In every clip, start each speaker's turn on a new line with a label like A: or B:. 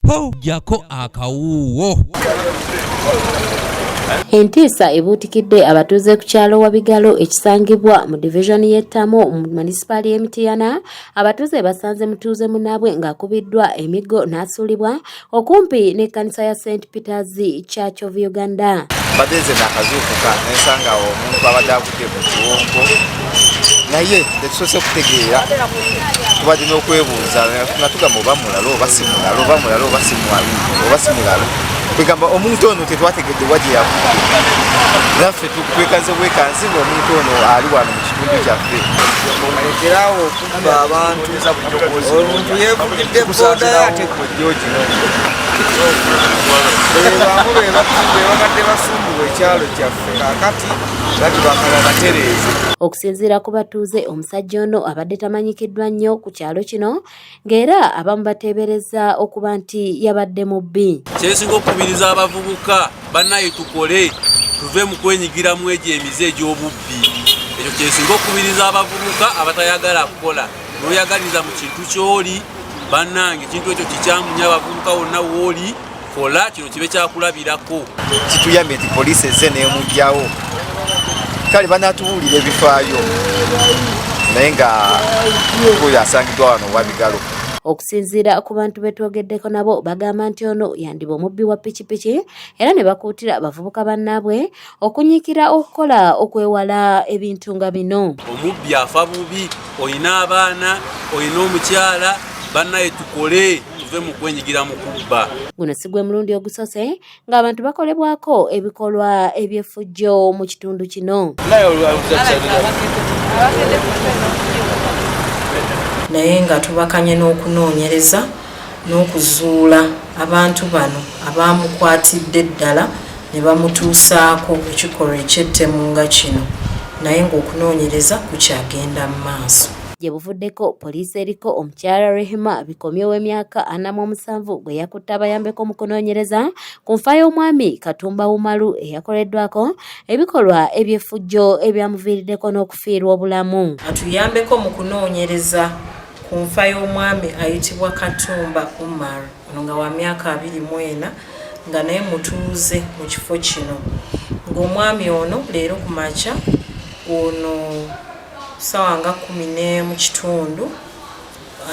A: po jako akawuwo.
B: Entiisa ebuutikidde abatuuze ku kyalo Wabigalo ekisangibwa mu division y'Ettamo mu municipal y'Emityana. Abatuuze basanze mutuuze munnaabwe ng'akubiddwa emiggo n'asuulibwa okumpi n'ekkanisa ya St. Peter's Church of Uganda.
C: Badeze nakazuukuka nensanga omuntu abadde agudde mu kiwonko naye tetusoose kutegeera tubadde n'okwebuuza natugamba oba mulala oba si mulala oba mulala oba si mulala kwegamba omuntu ono tetwategedde wagye yakudde naffe twekaze bwekansi ng'omuntu ono ali wano mu kitundu kyaffe
D: ekerawo okubba abantu omuntu yeevugidde booda ate kujjo kino bamu bebakadde basumbuwa ekyalo kyaffe kakati bati bakala batereeze.
B: Okusinziira ku batuuze, omusajja ono abadde tamanyikiddwa nnyo ku kyalo kino ng'era abamu bateebereza okuba nti yabadde mubbi.
E: Kyesinga okukubiriza abavubuka bannaye tukole tuve mu kwenyigira mu egyo emize egy'obubbi. Ekyo kyesinga okukubiriza abavubuka abatayagala kukola n'oyagaliza mu kintu ky'oli bannange ekintu ekyo kikyamunya abavubuka wonna w'oli kola kino kibe kyakulabirako.
C: Kituyambye nti poliisi ezze n'emugyawo kale banatuwulira ebifaayo naye nga oyo asangiddwa wano Wabigalo.
B: Okusinziira ku bantu betwogeddeko nabo bagamba nti ono yandiba omubbi wa pikipiki era ne bakuutira abavubuka bannaabwe okunyiikira okukola okwewala ebintu nga bino.
E: Omubbi afa bubi, olina abaana, olina omukyala, bannaye tukole tuve mu kwenyigira mu kubba.
B: Guno si gwe mulundi ogusoose ng'abantu bakolebwako ebikolwa eby'effujjo mu kitundu kino.
F: Naye nga tubakanye n'okunoonyereza n'okuzuula abantu bano abaamukwatidde ddala ne bamutuusaako ekikolwa eky'ettemu nga kino, naye ng'okunoonyereza kukyagenda mu maaso.
B: Gye buvuddeko poliisi eriko omukyala Rehema Bikomye w'emyaka 47 gwe yakutte abayambeko mu kunoonyereza ku nfa y'omwami Katumba Umaru eyakoleddwako ebikolwa eby'effujjo ebyamuviiriddeko n'okufiirwa obulamu.
F: Atuyambeko mu kunoonyereza ku nfa y'omwami ayitibwa Katumba Umaru ono nga wa myaka 24 nga naye mutuuze mu kifo kino. Ng'omwami ono leero ku makya ono sawa nga 10 mu kitundu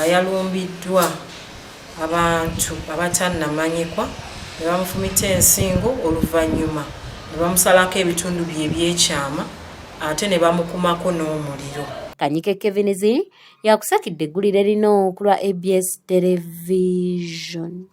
F: ayalumbiddwa abantu abatannamanyikwa ne bamufumita ensingo oluvannyuma ne bamusalako ebitundu bye ebyekyama ate ne bamukumako n'omuliro.
B: Kanyike Kevinizi yakusakidde eggulire lino ku lwa ABS Television.